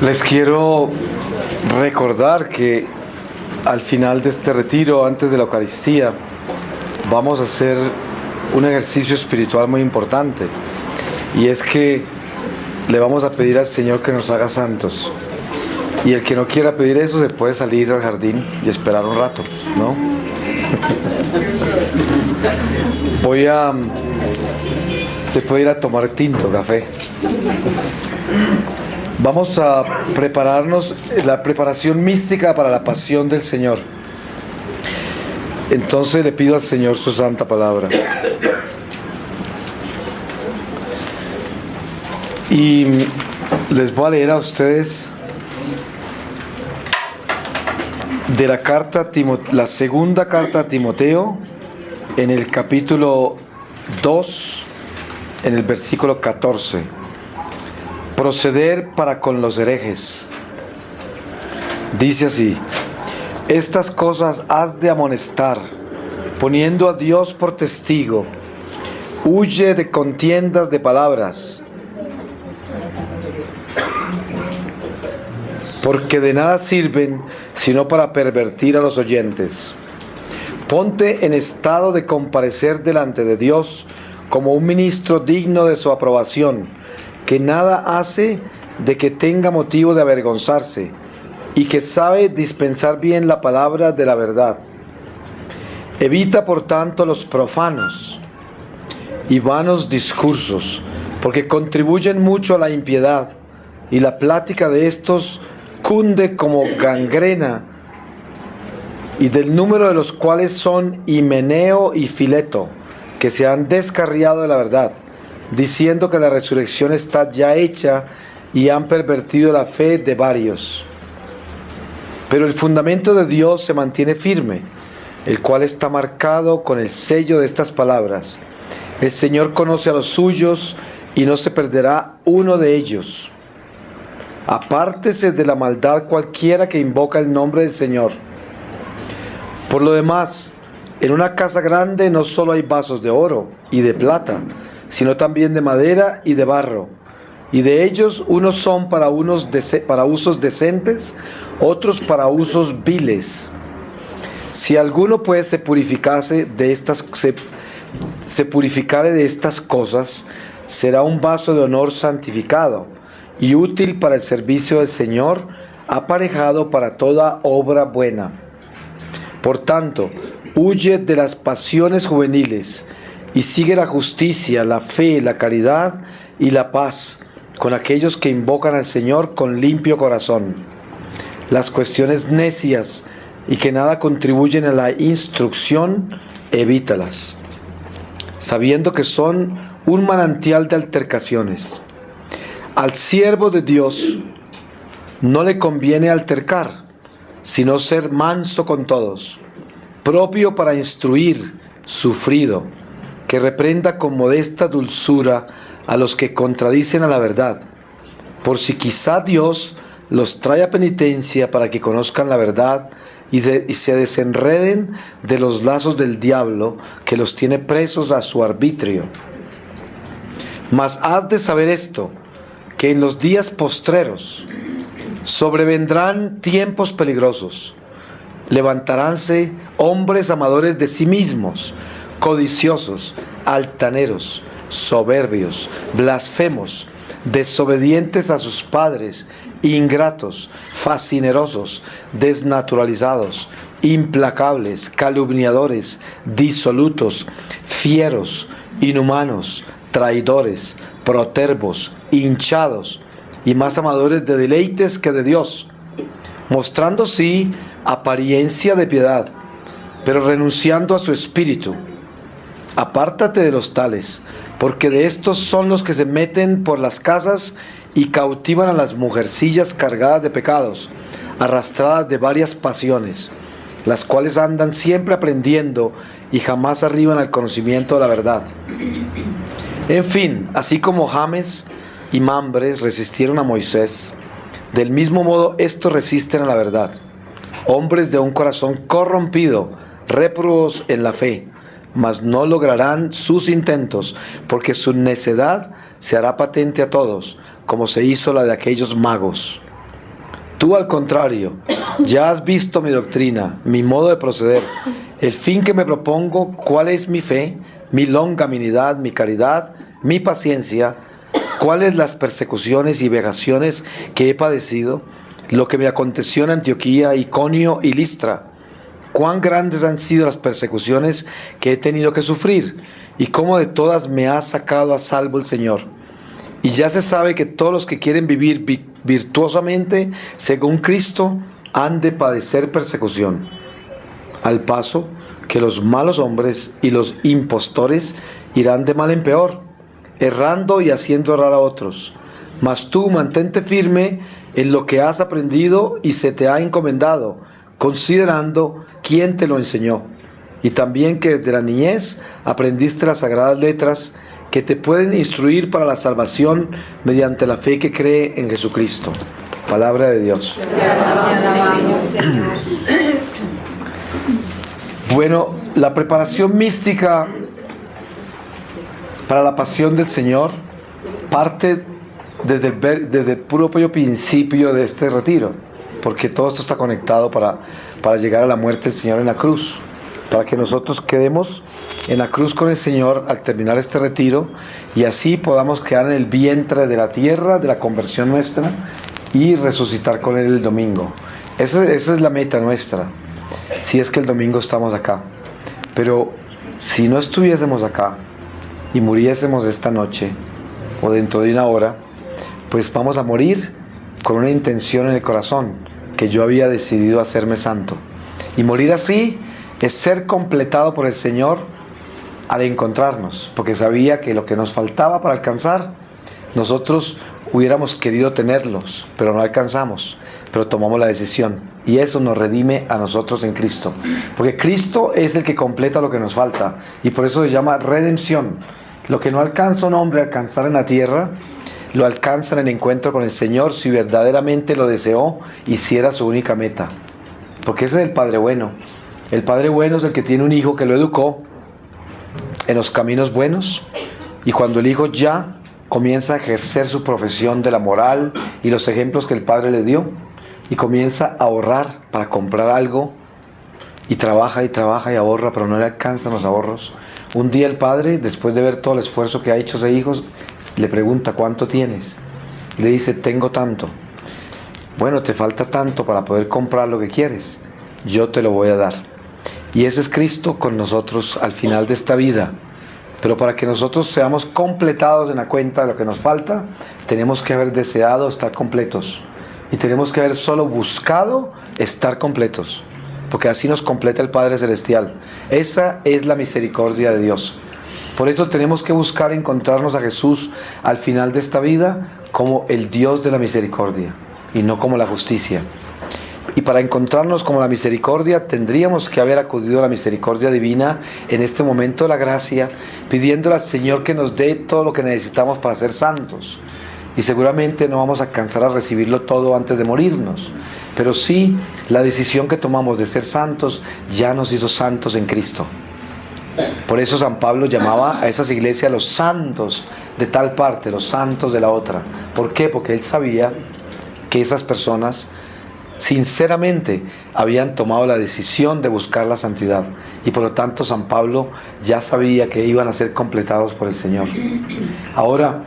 Les quiero recordar que al final de este retiro, antes de la Eucaristía, vamos a hacer un ejercicio espiritual muy importante, y es que le vamos a pedir al Señor que nos haga santos. Y el que no quiera pedir eso se puede salir al jardín y esperar un rato, ¿no? Se puede ir a tomar tinto, café. Vamos a prepararnos, la preparación mística para la pasión del Señor. Entonces le pido al Señor su santa palabra. Y les voy a leer a ustedes de la segunda carta a Timoteo, en el capítulo 2, en el versículo 14. Proceder para con los herejes. Dice así: estas cosas has de amonestar, poniendo a Dios por testigo. Huye de contiendas de palabras, porque de nada sirven sino para pervertir a los oyentes. Ponte en estado de comparecer delante de Dios como un ministro digno de su aprobación, que nada hace de que tenga motivo de avergonzarse, y que sabe dispensar bien la palabra de la verdad. Evita por tanto los profanos y vanos discursos, porque contribuyen mucho a la impiedad, y la plática de estos cunde como gangrena, y del número de los cuales son Himeneo y Fileto, que se han descarriado de la verdad, diciendo que la resurrección está ya hecha, y han pervertido la fe de varios. Pero el fundamento de Dios se mantiene firme, el cual está marcado con el sello de estas palabras: el Señor conoce a los suyos, y no se perderá uno de ellos. Apártese de la maldad cualquiera que invoca el nombre del Señor. Por lo demás, en una casa grande no solo hay vasos de oro y de plata, sino también de madera y de barro, y de ellos unos son para usos decentes, otros para usos viles. Si alguno pues se purificare de estas cosas, será un vaso de honor santificado y útil para el servicio del Señor, aparejado para toda obra buena. Por tanto, huye de las pasiones juveniles y sigue la justicia, la fe, la caridad y la paz con aquellos que invocan al Señor con limpio corazón. Las cuestiones necias y que nada contribuyen a la instrucción, evítalas, sabiendo que son un manantial de altercaciones. Al siervo de Dios no le conviene altercar, sino ser manso con todos, propio para instruir, sufrido, que reprenda con modesta dulzura a los que contradicen a la verdad, por si quizá Dios los trae a penitencia para que conozcan la verdad y se desenreden de los lazos del diablo, que los tiene presos a su arbitrio. Mas has de saber esto, que en los días postreros sobrevendrán tiempos peligrosos. Levantaránse hombres amadores de sí mismos, codiciosos, altaneros, soberbios, blasfemos, desobedientes a sus padres, ingratos, fascinerosos, desnaturalizados, implacables, calumniadores, disolutos, fieros, inhumanos, traidores, protervos, hinchados, y más amadores de deleites que de Dios, mostrando sí apariencia de piedad, pero renunciando a su espíritu. Apártate de los tales, porque de estos son los que se meten por las casas y cautivan a las mujercillas cargadas de pecados, arrastradas de varias pasiones, las cuales andan siempre aprendiendo y jamás arriban al conocimiento de la verdad. En fin, así como James y Mambres resistieron a Moisés, del mismo modo estos resisten a la verdad. Hombres de un corazón corrompido, réprobos en la fe, mas no lograrán sus intentos, porque su necedad se hará patente a todos, como se hizo la de aquellos magos. Tú, al contrario, ya has visto mi doctrina, mi modo de proceder, el fin que me propongo, cuál es mi fe, mi longanimidad, mi caridad, mi paciencia, cuáles las persecuciones y vejaciones que he padecido, lo que me aconteció en Antioquía, Iconio y Listra, cuán grandes han sido las persecuciones que he tenido que sufrir, y cómo de todas me ha sacado a salvo el Señor. Y ya se sabe que todos los que quieren vivir virtuosamente según Cristo han de padecer persecución, al paso que los malos hombres y los impostores irán de mal en peor, errando y haciendo errar a otros. Mas tú mantente firme en lo que has aprendido y se te ha encomendado, considerando quién te lo enseñó, y también que desde la niñez aprendiste las sagradas letras que te pueden instruir para la salvación mediante la fe que cree en Jesucristo. Palabra de Dios. Bueno, la preparación mística para la pasión del Señor parte desde el propio principio de este retiro, porque todo esto está conectado para llegar a la muerte del Señor en la cruz, para que nosotros quedemos en la cruz con el Señor al terminar este retiro, y así podamos quedar en el vientre de la tierra, de la conversión nuestra, y resucitar con Él el domingo. Esa es la meta nuestra, si es que el domingo estamos acá. Pero si no estuviésemos acá y muriésemos esta noche o dentro de una hora, pues vamos a morir con una intención en el corazón, que yo había decidido hacerme santo. Y morir así es ser completado por el Señor al encontrarnos, porque sabía que lo que nos faltaba para alcanzar, nosotros hubiéramos querido tenerlos, pero no alcanzamos, pero tomamos la decisión, y eso nos redime a nosotros en Cristo, porque Cristo es el que completa lo que nos falta, y por eso se llama redención. Lo que no alcanza un hombre a alcanzar en la tierra, lo alcanza en el encuentro con el Señor, si verdaderamente lo deseó y si era su única meta, porque ese es el Padre bueno. El Padre bueno es el que tiene un hijo que lo educó en los caminos buenos, y cuando el hijo ya comienza a ejercer su profesión de la moral y los ejemplos que el Padre le dio, y comienza a ahorrar para comprar algo, y trabaja y ahorra, pero no le alcanzan los ahorros. Un día el Padre, después de ver todo el esfuerzo que ha hecho ese hijo, le pregunta: ¿cuánto tienes? Y le dice: tengo tanto. Bueno, te falta tanto para poder comprar lo que quieres, yo te lo voy a dar. Y ese es Cristo con nosotros al final de esta vida. Pero para que nosotros seamos completados en la cuenta de lo que nos falta, tenemos que haber deseado estar completos, y tenemos que haber solo buscado estar completos, porque así nos completa el Padre Celestial. Esa es la misericordia de Dios. Por eso tenemos que buscar encontrarnos a Jesús al final de esta vida como el Dios de la misericordia, y no como la justicia. Y para encontrarnos como la misericordia, tendríamos que haber acudido a la misericordia divina en este momento de la gracia, pidiéndole al Señor que nos dé todo lo que necesitamos para ser santos. Y seguramente no vamos a alcanzar a recibirlo todo antes de morirnos, pero sí, la decisión que tomamos de ser santos ya nos hizo santos en Cristo. Por eso San Pablo llamaba a esas iglesias los santos de tal parte, los santos de la otra. ¿Por qué? Porque él sabía que esas personas sinceramente habían tomado la decisión de buscar la santidad, y por lo tanto San Pablo ya sabía que iban a ser completados por el Señor. Ahora,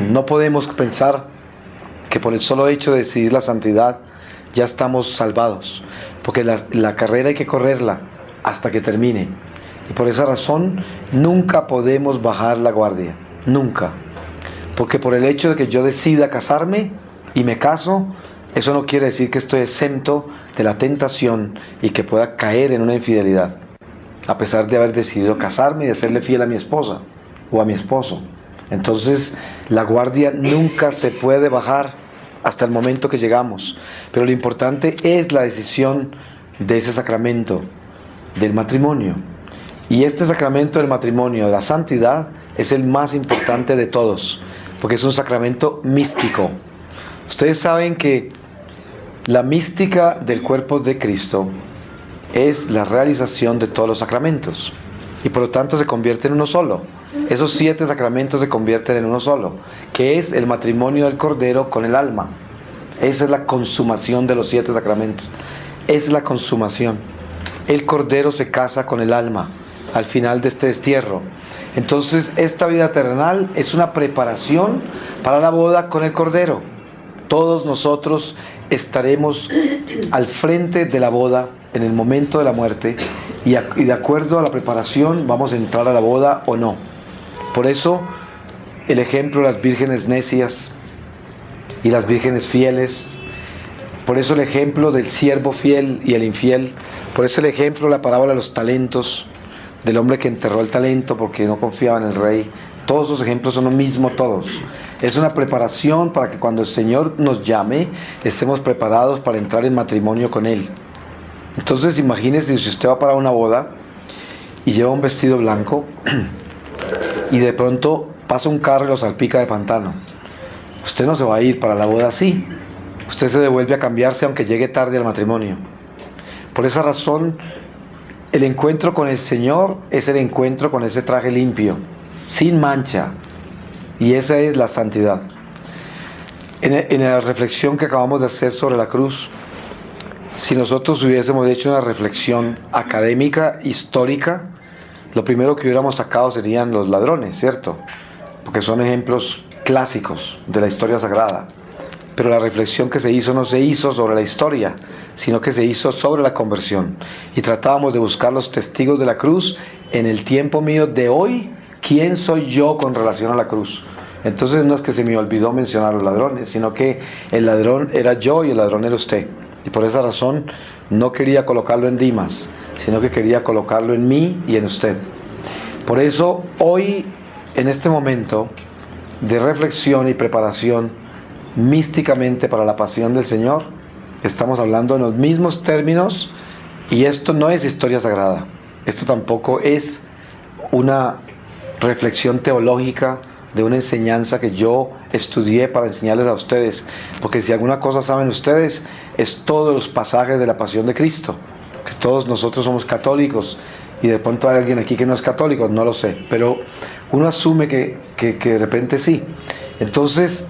no podemos pensar que por el solo hecho de decidir la santidad ya estamos salvados, porque la carrera hay que correrla hasta que termine, y por esa razón nunca podemos bajar la guardia, nunca, porque por el hecho de que yo decida casarme y me caso, eso no quiere decir que estoy exento de la tentación y que pueda caer en una infidelidad, a pesar de haber decidido casarme y de serle fiel a mi esposa o a mi esposo. Entonces, la guardia nunca se puede bajar hasta el momento que llegamos. Pero lo importante es la decisión de ese sacramento del matrimonio. Y este sacramento del matrimonio, de la santidad, es el más importante de todos, porque es un sacramento místico. Ustedes saben que la mística del cuerpo de Cristo es la realización de todos los sacramentos, y por lo tanto se convierte en uno solo. Esos 7 sacramentos se convierten en uno solo, que es el matrimonio del Cordero con el alma. Esa es la consumación de los 7 sacramentos. Es la consumación. El Cordero se casa con el alma al final de este destierro. Entonces, esta vida terrenal es una preparación para la boda con el Cordero. Todos nosotros estaremos al frente de la boda en el momento de la muerte y de acuerdo a la preparación vamos a entrar a la boda o no. Por eso, el ejemplo de las vírgenes necias y las vírgenes fieles. Por eso el ejemplo del siervo fiel y el infiel. Por eso el ejemplo de la parábola de los talentos, del hombre que enterró el talento porque no confiaba en el rey. Todos esos ejemplos son lo mismo, todos. Es una preparación para que cuando el Señor nos llame, estemos preparados para entrar en matrimonio con Él. Entonces imagínese si usted va para una boda y lleva un vestido blanco y de pronto pasa un carro y lo salpica de pantano. Usted no se va a ir para la boda así. Usted se devuelve a cambiarse aunque llegue tarde al matrimonio. Por esa razón, el encuentro con el Señor es el encuentro con ese traje limpio, sin mancha. Y esa es la santidad. En la reflexión que acabamos de hacer sobre la cruz, si nosotros hubiésemos hecho una reflexión académica, histórica, lo primero que hubiéramos sacado serían los ladrones, ¿cierto? Porque son ejemplos clásicos de la historia sagrada. Pero la reflexión que se hizo no se hizo sobre la historia, sino que se hizo sobre la conversión. Y tratábamos de buscar los testigos de la cruz en el tiempo mío de hoy. ¿Quién soy yo con relación a la cruz? Entonces no es que se me olvidó mencionar a los ladrones, sino que el ladrón era yo y el ladrón era usted. Y por esa razón no quería colocarlo en Dimas, sino que quería colocarlo en mí y en usted. Por eso hoy, en este momento de reflexión y preparación místicamente para la pasión del Señor, estamos hablando en los mismos términos, y esto no es historia sagrada, esto tampoco es una reflexión teológica de una enseñanza que yo estudié para enseñarles a ustedes, porque si alguna cosa saben ustedes es todos los pasajes de la pasión de Cristo, que todos nosotros somos católicos y de pronto hay alguien aquí que no es católico, no lo sé, pero uno asume que de repente sí. Entonces,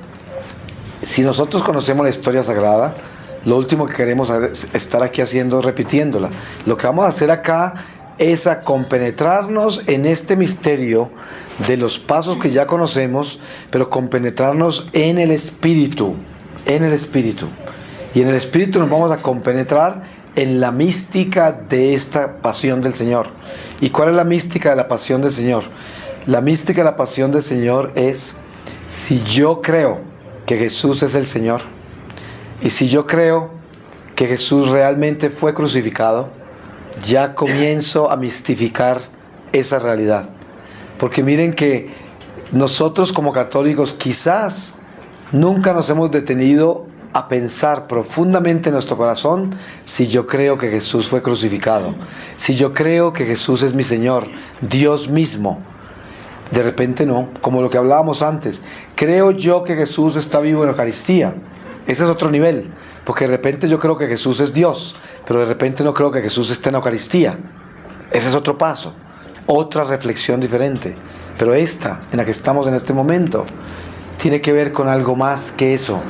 si nosotros conocemos la historia sagrada, lo último que queremos estar aquí haciendo es repitiéndola. Lo que vamos a hacer acá es a compenetrarnos en este misterio de los pasos que ya conocemos, pero compenetrarnos en el Espíritu, en el Espíritu. Y en el Espíritu nos vamos a compenetrar en la mística de esta pasión del Señor. ¿Y cuál es la mística de la pasión del Señor? La mística de la pasión del Señor es, si yo creo que Jesús es el Señor, y si yo creo que Jesús realmente fue crucificado, ya comienzo a mistificar esa realidad. Porque miren que nosotros como católicos quizás nunca nos hemos detenido a pensar profundamente en nuestro corazón si yo creo que Jesús fue crucificado, si yo creo que Jesús es mi Señor, Dios mismo. De repente no, como lo que hablábamos antes, creo yo que Jesús está vivo en la Eucaristía. Ese es otro nivel, porque de repente yo creo que Jesús es Dios, pero de repente no creo que Jesús esté en la Eucaristía. Ese es otro paso, otra reflexión diferente. Pero esta, en la que estamos en este momento, tiene que ver con algo más que eso.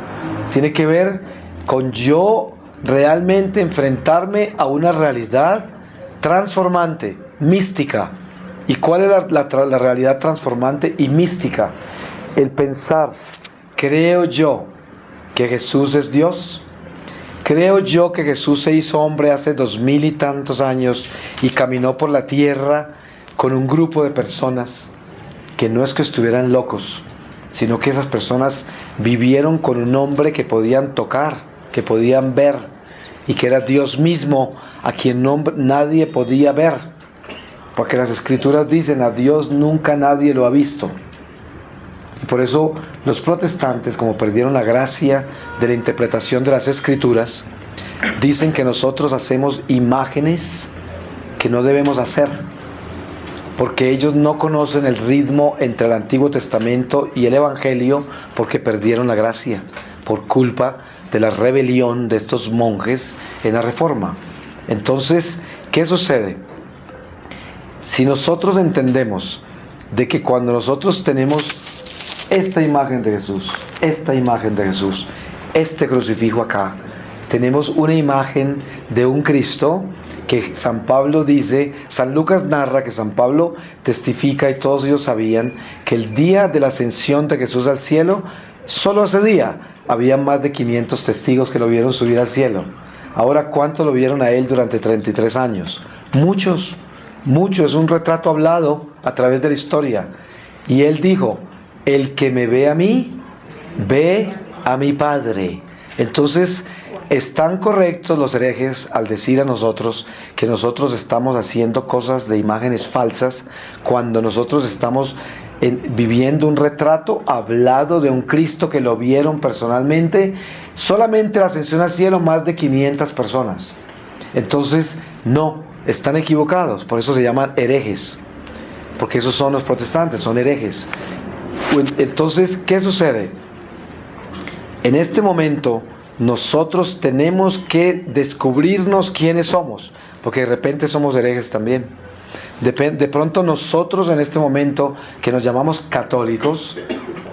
Tiene que ver con yo realmente enfrentarme a una realidad transformante, mística. ¿Y cuál es la realidad transformante y mística? El pensar, creo yo que Jesús es Dios. Creo yo que Jesús se hizo hombre hace 2000 y tantos años y caminó por la tierra con un grupo de personas que no es que estuvieran locos, sino que esas personas vivieron con un hombre que podían tocar, que podían ver, y que era Dios mismo, a quien nadie podía ver, porque las Escrituras dicen, a Dios nunca nadie lo ha visto. Y por eso los protestantes, como perdieron la gracia de la interpretación de las Escrituras, dicen que nosotros hacemos imágenes que no debemos hacer, porque ellos no conocen el ritmo entre el Antiguo Testamento y el Evangelio, porque perdieron la gracia por culpa de la rebelión de estos monjes en la Reforma. Entonces, ¿qué sucede? Si nosotros entendemos de que cuando nosotros tenemos esta imagen de Jesús, este crucifijo acá, tenemos una imagen de un Cristo que San Pablo dice, San Lucas narra que San Pablo testifica y todos ellos sabían que el día de la ascensión de Jesús al cielo, solo ese día había más de 500 testigos que lo vieron subir al cielo. Ahora, ¿cuántos lo vieron a él durante 33 años? Muchos, muchos. Es un retrato hablado a través de la historia. Y él dijo, el que me ve a mí, ve a mi Padre. Entonces, están correctos los herejes al decir a nosotros que nosotros estamos haciendo cosas de imágenes falsas cuando nosotros estamos viviendo un retrato hablado de un Cristo que lo vieron personalmente. Solamente la ascensión al cielo, más de 500 personas. Entonces, no, están equivocados. Por eso se llaman herejes. Porque esos son los protestantes, son herejes. Entonces, ¿qué sucede? En este momento, nosotros tenemos que descubrirnos quiénes somos, porque de repente somos herejes también. De pronto nosotros en este momento, que nos llamamos católicos,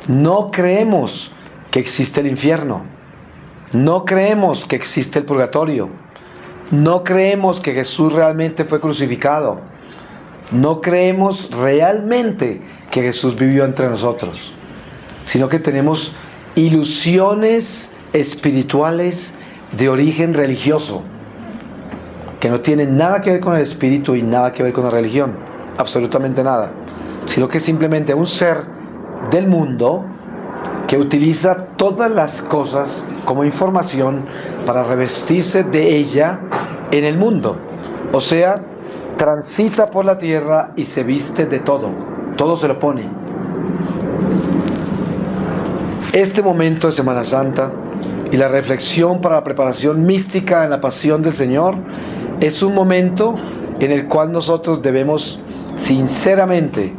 no creemos que existe el infierno, no creemos que existe el purgatorio, no creemos que Jesús realmente fue crucificado, no creemos realmente que Jesús vivió entre nosotros, sino que tenemos ilusiones espirituales de origen religioso que no tienen nada que ver con el espíritu y nada que ver con la religión, absolutamente nada, sino que es simplemente un ser del mundo que utiliza todas las cosas como información para revestirse de ella en el mundo. O sea, transita por la tierra y se viste de todo, todo se lo pone. Este momento de Semana Santa y la reflexión para la preparación mística en la pasión del Señor es un momento en el cual nosotros debemos sinceramente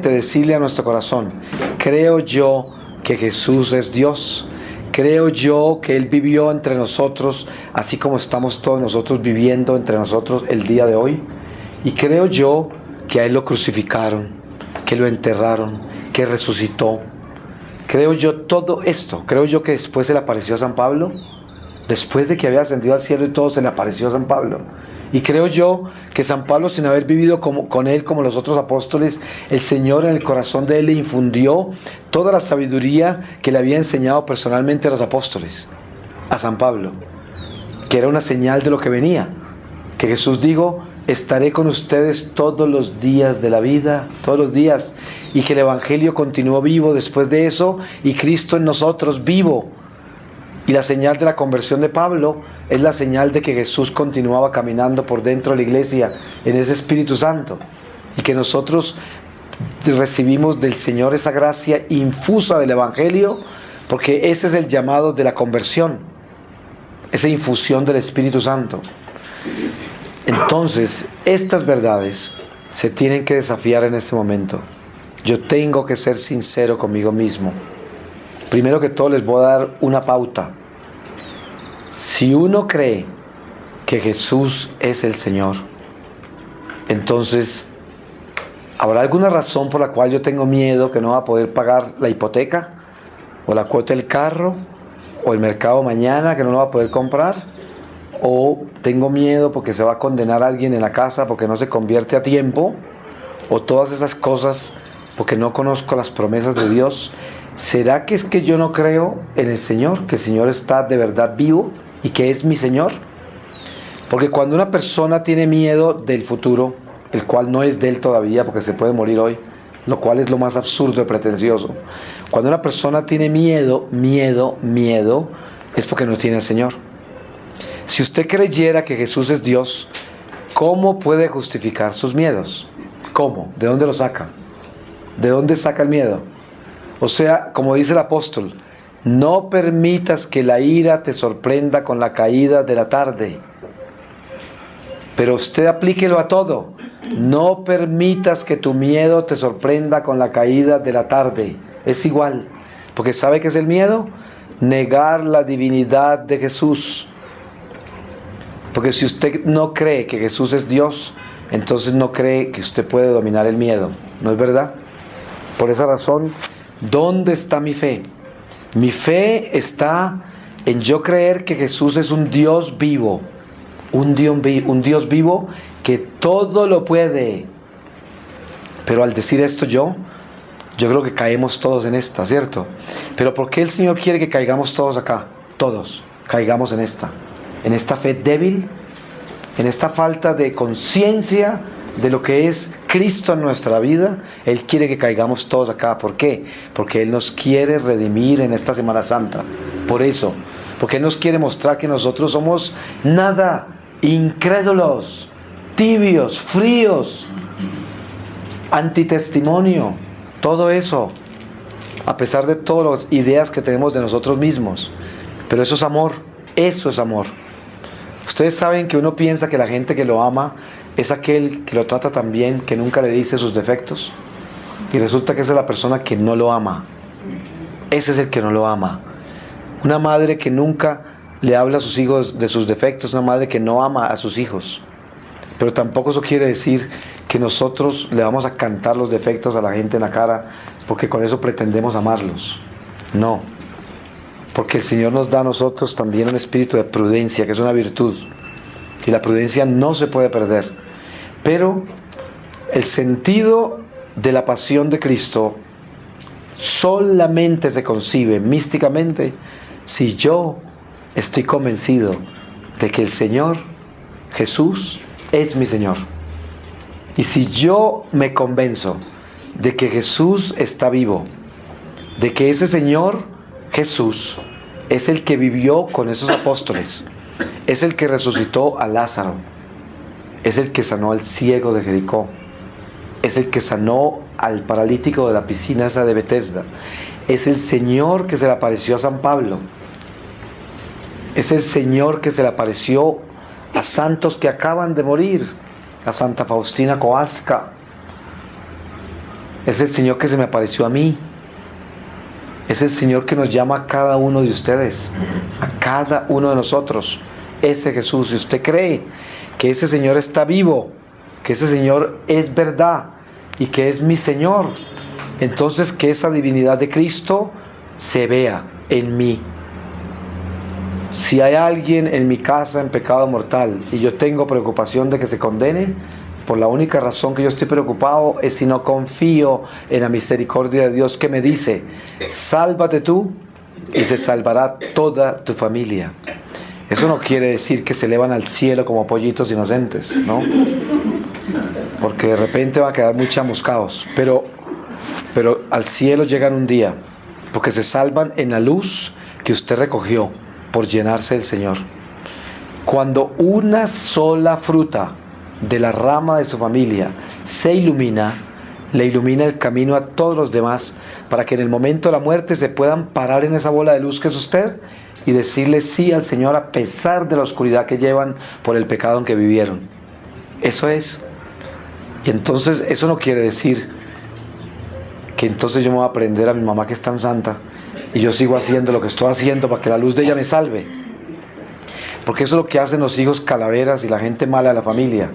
decirle a nuestro corazón, creo yo que Jesús es Dios, creo yo que Él vivió entre nosotros, así como estamos todos nosotros viviendo entre nosotros el día de hoy, y creo yo que a Él lo crucificaron, que lo enterraron, que resucitó. Creo yo todo esto. Creo yo que después se le apareció a San Pablo, después de que había ascendido al cielo y todo, se le apareció a San Pablo. Y creo yo que San Pablo, sin haber vivido con él como los otros apóstoles, el Señor en el corazón de él le infundió toda la sabiduría que le había enseñado personalmente a los apóstoles, a San Pablo, que era una señal de lo que venía, que Jesús dijo, estaré con ustedes todos los días de la vida, todos los días, y que el Evangelio continuó vivo después de eso, y Cristo en nosotros vivo. Y la señal de la conversión de Pablo es la señal de que Jesús continuaba caminando por dentro de la iglesia en ese Espíritu Santo, y que nosotros recibimos del Señor esa gracia infusa del Evangelio, porque ese es el llamado de la conversión, esa infusión del Espíritu Santo. Entonces, estas verdades se tienen que desafiar en este momento. Yo tengo que ser sincero conmigo mismo. Primero que todo les voy a dar una pauta. Si uno cree que Jesús es el Señor, entonces, ¿habrá alguna razón por la cual yo tengo miedo que no va a poder pagar la hipoteca? ¿O la cuota del carro? ¿O el mercado mañana que no lo va a poder comprar? ¿O tengo miedo porque se va a condenar a alguien en la casa porque no se convierte a tiempo? ¿O todas esas cosas porque no conozco las promesas de Dios? ¿Será que es que yo no creo en el Señor? ¿Que el Señor está de verdad vivo y que es mi Señor? Porque cuando una persona tiene miedo del futuro, el cual no es de él todavía porque se puede morir hoy, lo cual es lo más absurdo y pretencioso. Cuando una persona tiene miedo, es porque no tiene al Señor. Si usted creyera que Jesús es Dios, ¿cómo puede justificar sus miedos? ¿Cómo? ¿De dónde lo saca? ¿De dónde saca el miedo? O sea, como dice el apóstol, no permitas que la ira te sorprenda con la caída de la tarde. Pero usted aplíquelo a todo. No permitas que tu miedo te sorprenda con la caída de la tarde. Es igual. Porque ¿sabe qué es el miedo? Negar la divinidad de Jesús. Porque si usted no cree que Jesús es Dios, entonces no cree que usted puede dominar el miedo. ¿No es verdad? Por esa razón, ¿dónde está mi fe? Mi fe está en yo creer que Jesús es un Dios vivo, un Dios vivo que todo lo puede. Pero al decir esto yo creo que caemos todos en esta, ¿cierto? Pero ¿por qué el Señor quiere que caigamos todos acá? Todos caigamos en esta fe débil, en esta falta de conciencia de lo que es Cristo en nuestra vida. Él quiere que caigamos todos acá. ¿Por qué? Porque Él nos quiere redimir en esta Semana Santa. Por eso, porque Él nos quiere mostrar que nosotros somos nada, incrédulos, tibios, fríos, antitestimonio, todo eso, a pesar de todas las ideas que tenemos de nosotros mismos. Pero eso es amor, eso es amor. Ustedes saben que uno piensa que la gente que lo ama es aquel que lo trata tan bien, que nunca le dice sus defectos, y resulta que esa es la persona que no lo ama. Ese es el que no lo ama. Una madre que nunca le habla a sus hijos de sus defectos, una madre que no ama a sus hijos. Pero tampoco eso quiere decir que nosotros le vamos a cantar los defectos a la gente en la cara, porque con eso pretendemos amarlos. No, porque el Señor nos da a nosotros también un espíritu de prudencia, que es una virtud, y la prudencia no se puede perder. Pero el sentido de la pasión de Cristo solamente se concibe místicamente si yo estoy convencido de que el Señor Jesús es mi Señor. Y si yo me convenzo de que Jesús está vivo, de que ese Señor Jesús es el que vivió con esos apóstoles, es el que resucitó a Lázaro, es el que sanó al ciego de Jericó, es el que sanó al paralítico de la piscina esa de Betesda, es el Señor que se le apareció a San Pablo, es el Señor que se le apareció a santos que acaban de morir, a Santa Faustina Kowalska. Es el Señor que se me apareció a mí. Es el Señor que nos llama a cada uno de ustedes, a cada uno de nosotros. Ese Jesús, si usted cree que ese Señor está vivo, que ese Señor es verdad y que es mi Señor, entonces que esa divinidad de Cristo se vea en mí. Si hay alguien en mi casa en pecado mortal y yo tengo preocupación de que se condene, por la única razón que yo estoy preocupado es si no confío en la misericordia de Dios, que me dice: sálvate tú y se salvará toda tu familia. Eso no quiere decir que se elevan al cielo como pollitos inocentes, ¿no? Porque de repente van a quedar muy chamuscados, pero al cielo llegan un día, porque se salvan en la luz que usted recogió por llenarse del Señor. Cuando una sola fruta de la rama de su familia se ilumina, le ilumina el camino a todos los demás, para que en el momento de la muerte se puedan parar en esa bola de luz que es usted y decirle sí al Señor a pesar de la oscuridad que llevan por el pecado en que vivieron. Eso es. Y entonces eso no quiere decir que entonces yo me voy a aprender a mi mamá que es tan santa y yo sigo haciendo lo que estoy haciendo para que la luz de ella me salve. Porque eso es lo que hacen los hijos calaveras y la gente mala de la familia.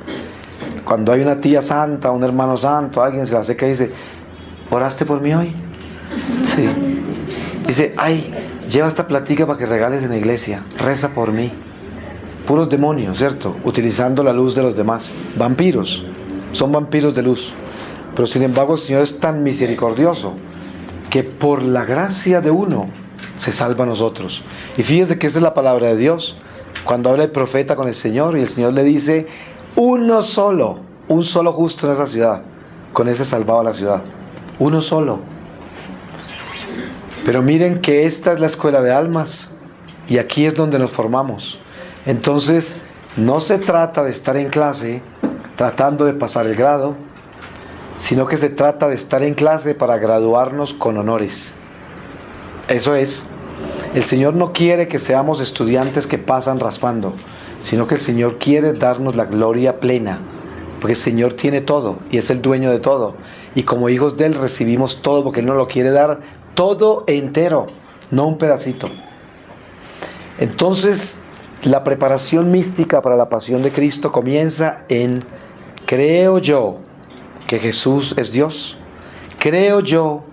Cuando hay una tía santa, un hermano santo, alguien se la acerca y dice: ¿oraste por mí hoy? Sí. Dice: ay, lleva esta platica para que regales en la iglesia, reza por mí. Puros demonios, ¿cierto? Utilizando la luz de los demás. Vampiros, son vampiros de luz. Pero sin embargo el Señor es tan misericordioso que por la gracia de uno se salva a nosotros. Y fíjense que esa es la palabra de Dios. Cuando habla el profeta con el Señor y el Señor le dice: un solo justo en esa ciudad, con ese salvado a la ciudad. Uno solo. Pero miren que esta es la escuela de almas y aquí es donde nos formamos. Entonces no se trata de estar en clase tratando de pasar el grado, sino que se trata de estar en clase para graduarnos con honores. Eso es. El Señor no quiere que seamos estudiantes que pasan raspando, sino que el Señor quiere darnos la gloria plena, porque el Señor tiene todo y es el dueño de todo, y como hijos de Él recibimos todo, porque Él nos lo quiere dar todo entero, no un pedacito. Entonces la preparación mística para la pasión de Cristo comienza en: creo yo que Jesús es Dios, creo yo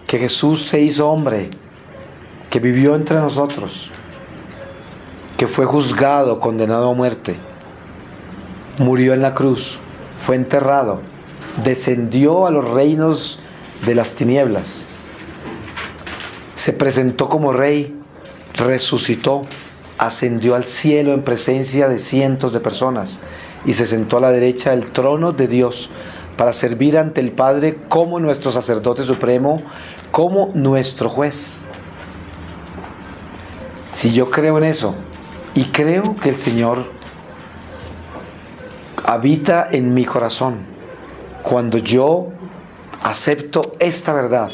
que Jesús se hizo hombre, que vivió entre nosotros, que fue juzgado, condenado a muerte, murió en la cruz, fue enterrado, descendió a los reinos de las tinieblas, se presentó como rey, resucitó, ascendió al cielo en presencia de cientos de personas y se sentó a la derecha del trono de Dios para servir ante el Padre como nuestro sacerdote supremo, como nuestro juez. Si yo creo en eso y creo que el Señor habita en mi corazón, cuando yo acepto esta verdad,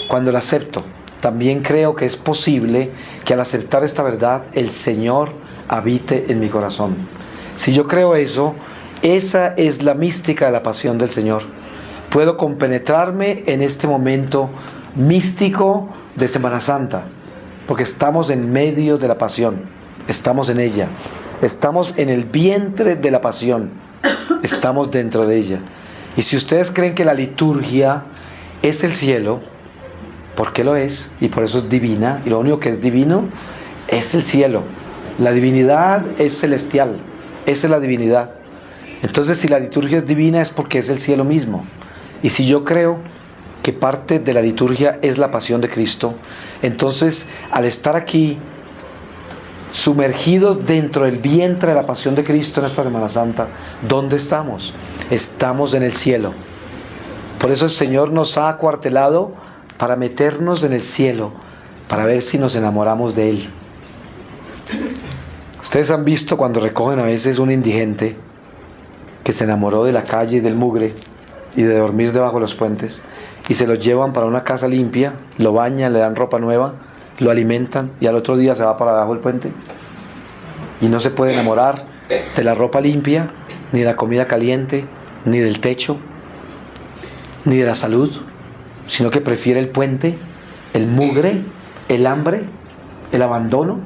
cuando la acepto, también creo que es posible que al aceptar esta verdad el Señor habite en mi corazón. Si yo creo eso, esa es la mística de la pasión del Señor. Puedo compenetrarme en este momento místico de Semana Santa, porque estamos en medio de la pasión, estamos en ella, estamos en el vientre de la pasión, estamos dentro de ella. Y si ustedes creen que la liturgia es el cielo, porque lo es, y por eso es divina, y lo único que es divino es el cielo. La divinidad es celestial, esa es la divinidad. Entonces, si la liturgia es divina es porque es el cielo mismo. Y si yo creo que parte de la liturgia es la pasión de Cristo, entonces, al estar aquí sumergidos dentro del vientre de la pasión de Cristo en esta Semana Santa, ¿dónde estamos? Estamos en el cielo. Por eso el Señor nos ha acuartelado para meternos en el cielo, para ver si nos enamoramos de Él. Ustedes han visto cuando recogen a veces un indigente que se enamoró de la calle y del mugre y de dormir debajo de los puentes, y se lo llevan para una casa limpia, lo bañan, le dan ropa nueva, lo alimentan y al otro día se va para abajo del puente y no se puede enamorar de la ropa limpia, ni de la comida caliente, ni del techo, ni de la salud, sino que prefiere el puente, el mugre, el hambre, el abandono.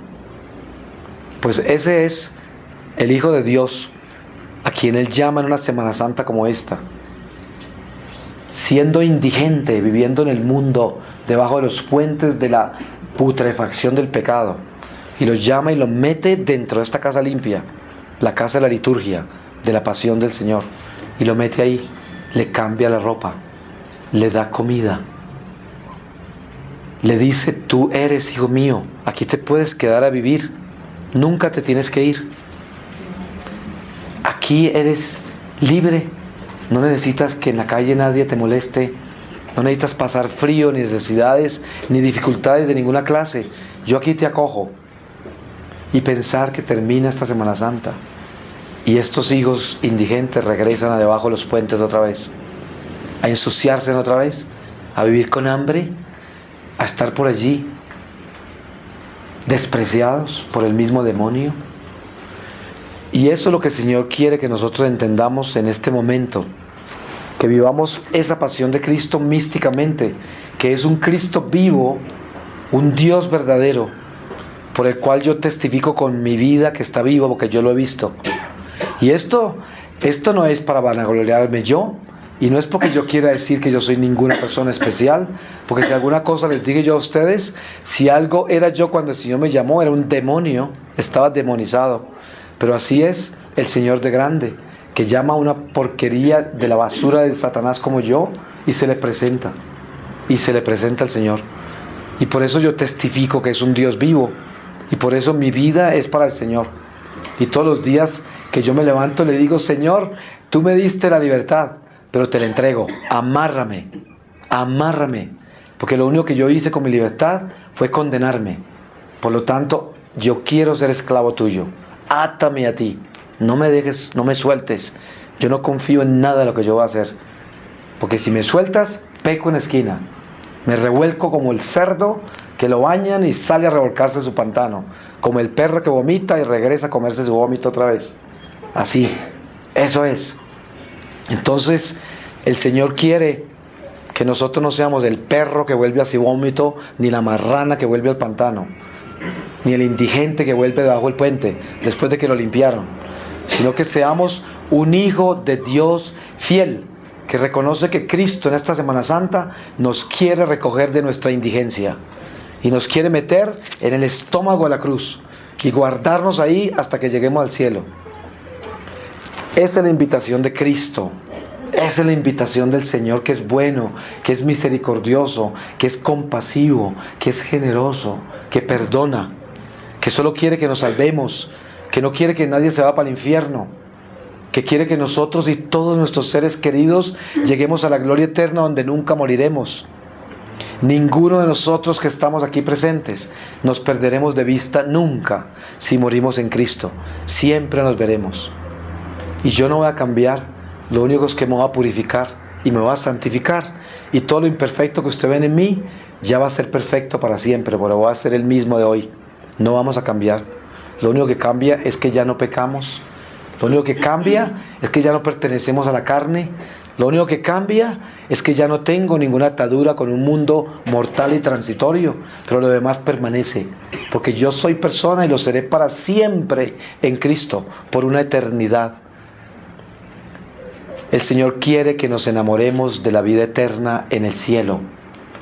Pues ese es el Hijo de Dios, a quien Él llama en una Semana Santa como esta, siendo indigente, viviendo en el mundo, debajo de los puentes de la putrefacción del pecado, y los llama y los mete dentro de esta casa limpia, la casa de la liturgia, de la pasión del Señor, y lo mete ahí, le cambia la ropa, le da comida, le dice: tú eres hijo mío, aquí te puedes quedar a vivir, nunca te tienes que ir, aquí eres libre, no necesitas que en la calle nadie te moleste, no necesitas pasar frío, ni necesidades, ni dificultades de ninguna clase, yo aquí te acojo. Y pensar que termina esta Semana Santa y estos hijos indigentes regresan a debajo de los puentes otra vez, a ensuciarse otra vez, a vivir con hambre, a estar por allí despreciados por el mismo demonio. Y eso es lo que el Señor quiere que nosotros entendamos en este momento, que vivamos esa pasión de Cristo místicamente, que es un Cristo vivo, un Dios verdadero, por el cual yo testifico con mi vida que está vivo, porque yo lo he visto. Y esto no es para vanagloriarme yo, y no es porque yo quiera decir que yo soy ninguna persona especial, porque si alguna cosa les dije yo a ustedes, si algo era yo cuando el Señor me llamó, era un demonio, estaba demonizado. Pero así es el Señor de grande, que llama a una porquería de la basura de Satanás como yo, y se le presenta al Señor. Y por eso yo testifico que es un Dios vivo, y por eso mi vida es para el Señor. Y todos los días que yo me levanto le digo: Señor, tú me diste la libertad, pero te la entrego, amárrame, porque lo único que yo hice con mi libertad fue condenarme. Por lo tanto, yo quiero ser esclavo tuyo, átame a ti, no me dejes, no me sueltes, yo no confío en nada de lo que yo voy a hacer, porque si me sueltas, peco en esquina, me revuelco como el cerdo que lo bañan y sale a revolcarse en su pantano, como el perro que vomita y regresa a comerse su vómito otra vez. Así, eso es. Entonces, el Señor quiere que nosotros no seamos el perro que vuelve a su vómito, ni la marrana que vuelve al pantano, ni el indigente que vuelve debajo del puente después de que lo limpiaron, sino que seamos un hijo de Dios fiel, que reconoce que Cristo en esta Semana Santa nos quiere recoger de nuestra indigencia, y nos quiere meter en el estómago de la cruz y guardarnos ahí hasta que lleguemos al cielo. Esa es la invitación de Cristo. Esa es la invitación del Señor, que es bueno, que es misericordioso, que es compasivo, que es generoso, que perdona, que solo quiere que nos salvemos, que no quiere que nadie se vaya para el infierno, que quiere que nosotros y todos nuestros seres queridos lleguemos a la gloria eterna donde nunca moriremos. Ninguno de nosotros que estamos aquí presentes nos perderemos de vista nunca si morimos en Cristo. Siempre nos veremos. Y yo no voy a cambiar, lo único es que me voy a purificar y me voy a santificar. Y todo lo imperfecto que usted ve en mí ya va a ser perfecto para siempre, porque voy a ser el mismo de hoy. No vamos a cambiar. Lo único que cambia es que ya no pecamos. Lo único que cambia es que ya no pertenecemos a la carne. Lo único que cambia es que ya no tengo ninguna atadura con un mundo mortal y transitorio, pero lo demás permanece, porque yo soy persona y lo seré para siempre en Cristo, por una eternidad. El Señor quiere que nos enamoremos de la vida eterna en el cielo.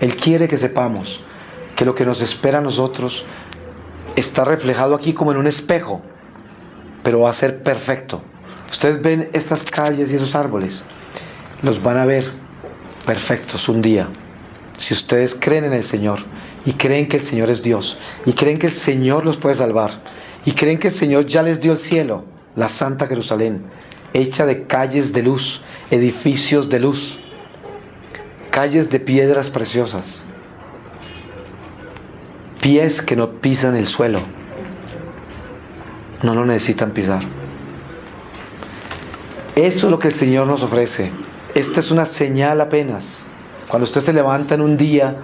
Él quiere que sepamos que lo que nos espera a nosotros está reflejado aquí como en un espejo, pero va a ser perfecto. Ustedes ven estas calles y esos árboles, los van a ver perfectos un día. Si ustedes creen en el Señor y creen que el Señor es Dios y creen que el Señor los puede salvar y creen que el Señor ya les dio el cielo, la Santa Jerusalén, hecha de calles de luz, edificios de luz, calles de piedras preciosas, pies que no pisan el suelo, no lo necesitan pisar. Eso es lo que el Señor nos ofrece. Esta es una señal apenas. Cuando usted se levanta en un día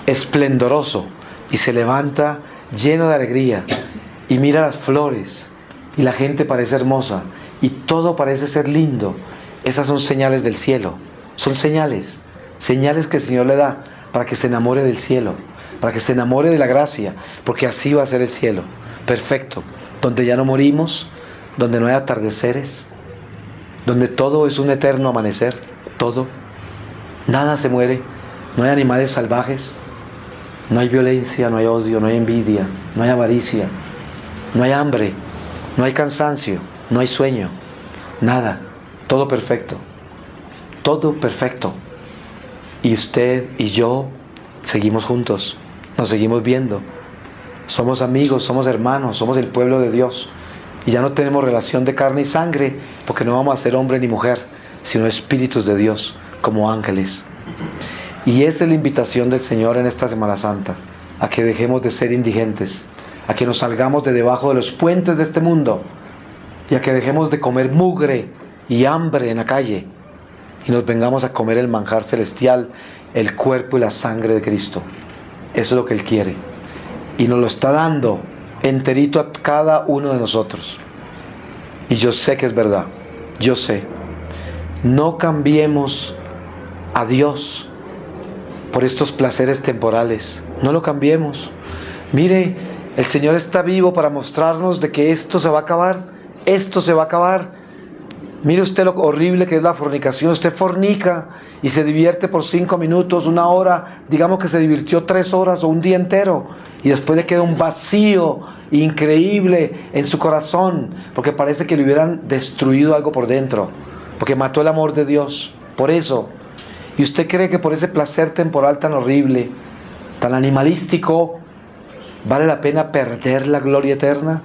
esplendoroso y se levanta lleno de alegría y mira las flores y la gente parece hermosa y todo parece ser lindo, esas son señales del cielo. Son señales que el Señor le da para que se enamore del cielo, para que se enamore de la gracia, porque así va a ser el cielo, perfecto, donde ya no morimos, donde no hay atardeceres, donde todo es un eterno amanecer, todo, nada se muere, no hay animales salvajes, no hay violencia, no hay odio, no hay envidia, no hay avaricia, no hay hambre, no hay cansancio, no hay sueño, nada, todo perfecto, todo perfecto. Y usted y yo seguimos juntos, nos seguimos viendo, somos amigos, somos hermanos, somos el pueblo de Dios. Y ya no tenemos relación de carne y sangre, porque no vamos a ser hombre ni mujer, sino espíritus de Dios, como ángeles. Y esa es la invitación del Señor en esta Semana Santa, a que dejemos de ser indigentes, a que nos salgamos de debajo de los puentes de este mundo, y a que dejemos de comer mugre y hambre en la calle, y nos vengamos a comer el manjar celestial, el cuerpo y la sangre de Cristo. Eso es lo que Él quiere, y nos lo está dando enterito a cada uno de nosotros. Y yo sé que es verdad, yo sé. No cambiemos a Dios por estos placeres temporales, no lo cambiemos. Mire, el Señor está vivo para mostrarnos de que esto se va a acabar, esto se va a acabar. Mire usted lo horrible que es la fornicación. Usted fornica y se divierte por 5 minutos, 1 hora, digamos que se divirtió 3 horas o un día entero, y después le queda un vacío increíble en su corazón, porque parece que le hubieran destruido algo por dentro, porque mató el amor de Dios. Por eso, y usted cree que por ese placer temporal tan horrible, tan animalístico, vale la pena perder la gloria eterna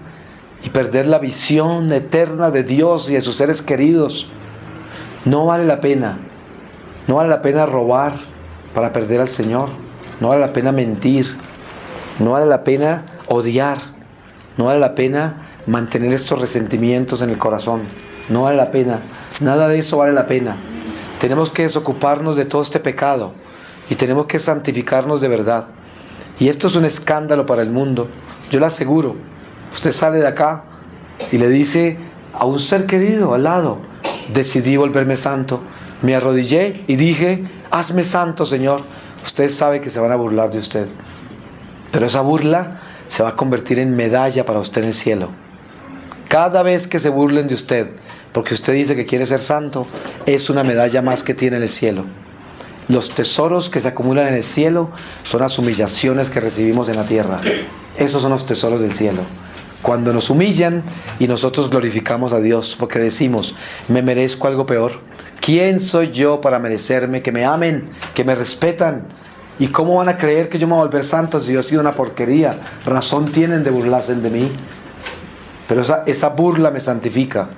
y perder la visión eterna de Dios y de sus seres queridos. No vale la pena. No vale la pena robar para perder al Señor. No vale la pena mentir. No vale la pena odiar. No vale la pena mantener estos resentimientos en el corazón. No vale la pena. Nada de eso vale la pena. Tenemos que desocuparnos de todo este pecado y tenemos que santificarnos de verdad. Y esto es un escándalo para el mundo. Yo le aseguro. Usted sale de acá y le dice a un ser querido al lado: decidí volverme santo, me arrodillé y dije: hazme santo, Señor. Usted sabe que se van a burlar de usted, pero esa burla se va a convertir en medalla para usted en el cielo. Cada vez que se burlen de usted porque usted dice que quiere ser santo, es una medalla más que tiene en el cielo. Los tesoros que se acumulan en el cielo son las humillaciones que recibimos en la tierra. Esos son los tesoros del cielo. Cuando nos humillan y nosotros glorificamos a Dios, porque decimos, me merezco algo peor. ¿Quién soy yo para merecerme que me amen, que me respetan? ¿Y cómo van a creer que yo me voy a volver santo si yo he sido una porquería? Razón tienen de burlarse de mí. Pero esa burla me santifica,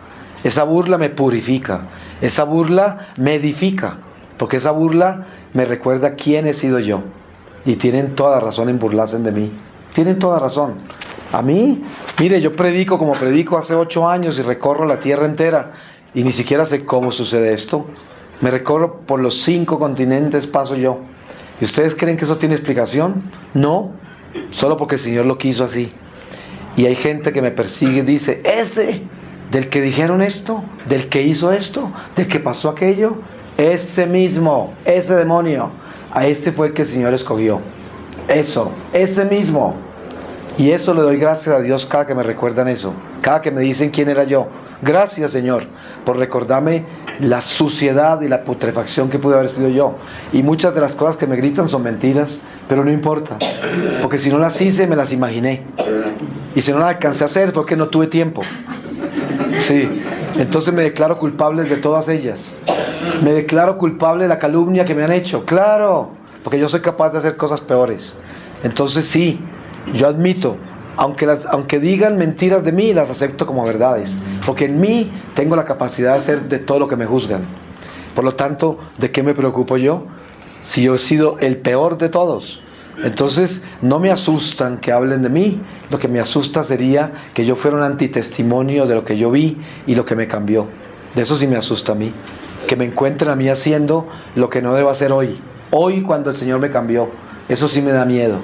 esa burla me purifica, esa burla me edifica, porque esa burla me recuerda quién he sido yo. Y tienen toda razón en burlarse de mí. Tienen toda razón. A mí, mire, yo predico como predico hace 8 años y recorro la tierra entera y ni siquiera sé cómo sucede esto. Me recorro por los 5 continentes, paso yo. ¿Y ustedes creen que eso tiene explicación? No, solo porque el Señor lo quiso así. Y hay gente que me persigue y dice, ese del que dijeron esto, del que hizo esto, del que pasó aquello, ese mismo, ese demonio, a este fue el que el Señor escogió. Eso, ese mismo. Y eso le doy gracias a Dios cada que me recuerdan eso, cada que me dicen quién era yo. Gracias, Señor, por recordarme la suciedad y la putrefacción que pude haber sido yo. Y muchas de las cosas que me gritan son mentiras, pero no importa, porque si no las hice, me las imaginé. Y si no las alcancé a hacer, fue que no tuve tiempo. Sí, entonces me declaro culpable de todas ellas. Me declaro culpable de la calumnia que me han hecho. Claro, porque yo soy capaz de hacer cosas peores. Entonces sí, yo admito, aunque digan mentiras de mí, las acepto como verdades, porque en mí tengo la capacidad de hacer de todo lo que me juzgan. Por lo tanto, ¿de qué me preocupo yo? Si yo he sido el peor de todos. Entonces no me asustan que hablen de mí. Lo que me asusta sería que yo fuera un antitestimonio de lo que yo vi y lo que me cambió. De eso sí me asusta a mí, que me encuentren a mí haciendo lo que no debo hacer hoy cuando el Señor me cambió. Eso sí me da miedo,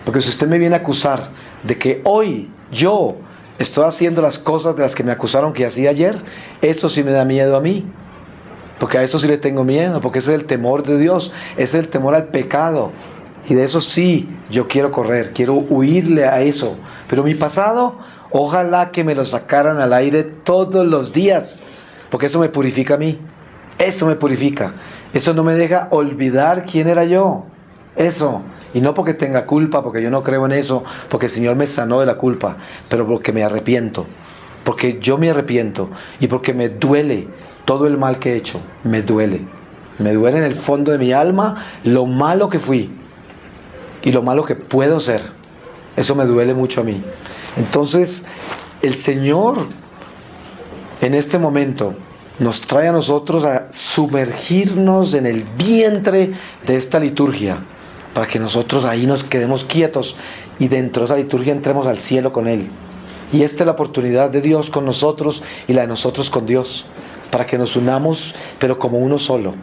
porque si usted me viene a acusar de que hoy yo estoy haciendo las cosas de las que me acusaron que hacía ayer, eso sí me da miedo a mí, porque a eso sí le tengo miedo, porque ese es el temor de Dios, ese es el temor al pecado. Y de eso sí, yo quiero correr, quiero huirle a eso. Pero mi pasado, ojalá que me lo sacaran al aire todos los días, porque eso me purifica a mí. Eso me purifica. Eso no me deja olvidar quién era yo. Eso. Y no porque tenga culpa, porque yo no creo en eso, porque el Señor me sanó de la culpa, pero porque me arrepiento. Porque yo me arrepiento y porque me duele todo el mal que he hecho. Me duele. Me duele en el fondo de mi alma lo malo que fui. Y lo malo que puedo ser. Eso me duele mucho a mí. Entonces, el Señor en este momento nos trae a nosotros a sumergirnos en el vientre de esta liturgia, para que nosotros ahí nos quedemos quietos y dentro de esa liturgia entremos al cielo con Él. Y esta es la oportunidad de Dios con nosotros y la de nosotros con Dios, para que nos unamos, pero como uno solo.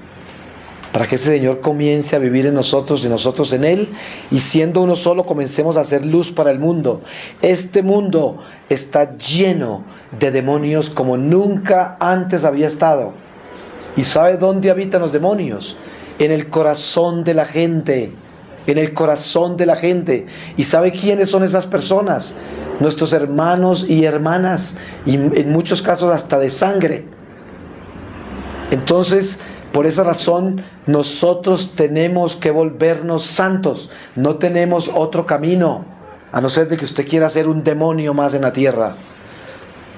Para que ese Señor comience a vivir en nosotros y nosotros en Él, y siendo uno solo comencemos a hacer luz para el mundo. Este mundo está lleno de demonios como nunca antes había estado. ¿Y sabe dónde habitan los demonios? En el corazón de la gente. En el corazón de la gente. ¿Y sabe quiénes son esas personas? Nuestros hermanos y hermanas, y en muchos casos hasta de sangre. Entonces, por esa razón, nosotros tenemos que volvernos santos. No tenemos otro camino, a no ser de que usted quiera ser un demonio más en la tierra.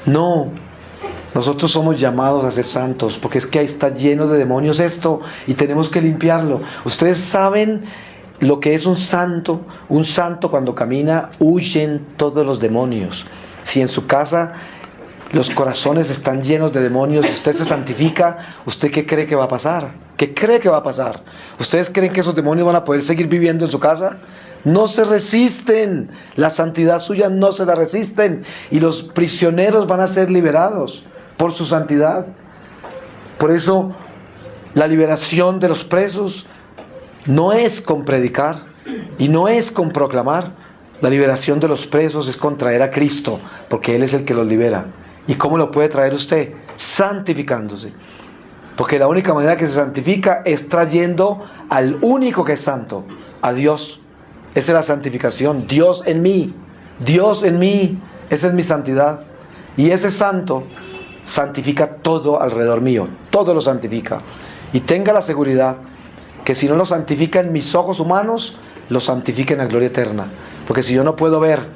No, nosotros somos llamados a ser santos, porque es que ahí está lleno de demonios esto, y tenemos que limpiarlo. Ustedes saben lo que es un santo. Un santo, cuando camina, huyen todos los demonios. Si en su casa los corazones están llenos de demonios, si usted se santifica, ¿usted qué cree que va a pasar? ¿Qué cree que va a pasar? ¿Ustedes creen que esos demonios van a poder seguir viviendo en su casa? No se resisten. La santidad suya no se la resisten. Y los prisioneros van a ser liberados por su santidad. Por eso, la liberación de los presos no es con predicar y no es con proclamar. La liberación de los presos es con traer a Cristo, porque Él es el que los libera. ¿Y cómo lo puede traer usted? Santificándose. Porque la única manera que se santifica es trayendo al único que es santo, a Dios. Esa es la santificación. Dios en mí. Dios en mí. Esa es mi santidad. Y ese santo santifica todo alrededor mío. Todo lo santifica. Y tenga la seguridad que si no lo santifica en mis ojos humanos, lo santifica en la gloria eterna. Porque si yo no puedo ver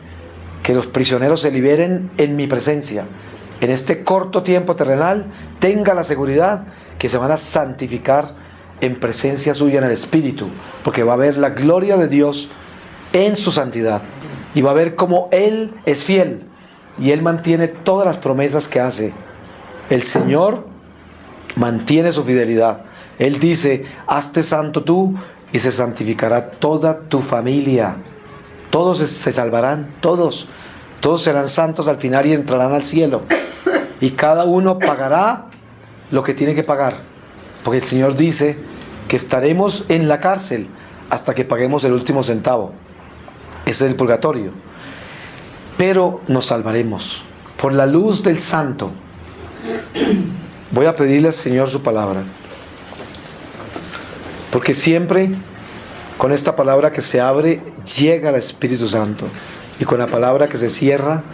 que los prisioneros se liberen en mi presencia, en este corto tiempo terrenal, tenga la seguridad que se van a santificar en presencia suya en el Espíritu, porque va a ver la gloria de Dios en su santidad, y va a ver cómo Él es fiel, y Él mantiene todas las promesas que hace. El Señor mantiene su fidelidad. Él dice: hazte santo tú, y se santificará toda tu familia. Todos se salvarán, todos serán santos al final y entrarán al cielo, y cada uno pagará lo que tiene que pagar, porque el Señor dice que estaremos en la cárcel hasta que paguemos el último centavo. Ese es el purgatorio, pero nos salvaremos por la luz del Santo. Voy a pedirle al Señor su palabra, porque siempre con esta palabra que se abre llega el Espíritu Santo, y con la palabra que se cierra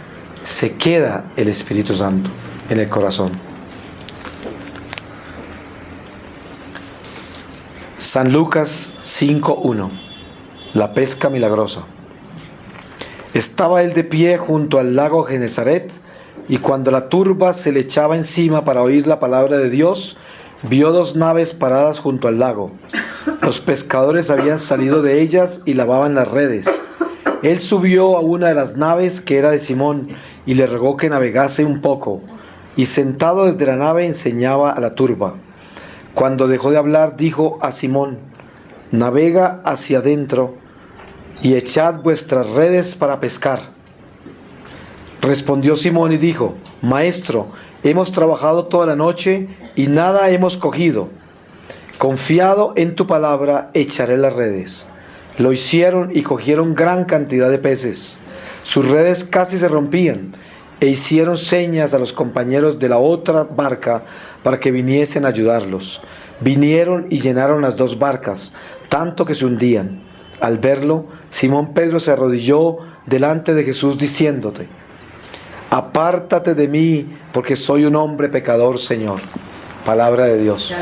se queda el Espíritu Santo en el corazón. San Lucas 5:1. La pesca milagrosa. Estaba él de pie junto al lago Genesaret, y cuando la turba se le echaba encima para oír la palabra de Dios, vio 2 naves paradas junto al lago. Los pescadores habían salido de ellas y lavaban las redes. Él subió a una de las naves, que era de Simón, y le rogó que navegase un poco, y sentado desde la nave enseñaba a la turba. Cuando dejó de hablar, dijo a Simón: navega hacia adentro y echad vuestras redes para pescar. Respondió Simón y dijo: Maestro, hemos trabajado toda la noche y nada hemos cogido. Confiado en tu palabra, echaré las redes. Lo hicieron y cogieron gran cantidad de peces. Sus redes casi se rompían, e hicieron señas a los compañeros de la otra barca para que viniesen a ayudarlos. Vinieron y llenaron las 2 barcas, tanto que se hundían. Al verlo, Simón Pedro se arrodilló delante de Jesús diciéndote: apártate de mí, porque soy un hombre pecador, Señor. Palabra de Dios.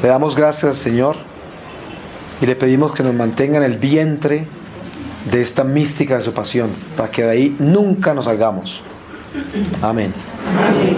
Le damos gracias, Señor, y le pedimos que nos mantenga en el vientre de esta mística de su pasión, para que de ahí nunca nos salgamos. Amén. Amén.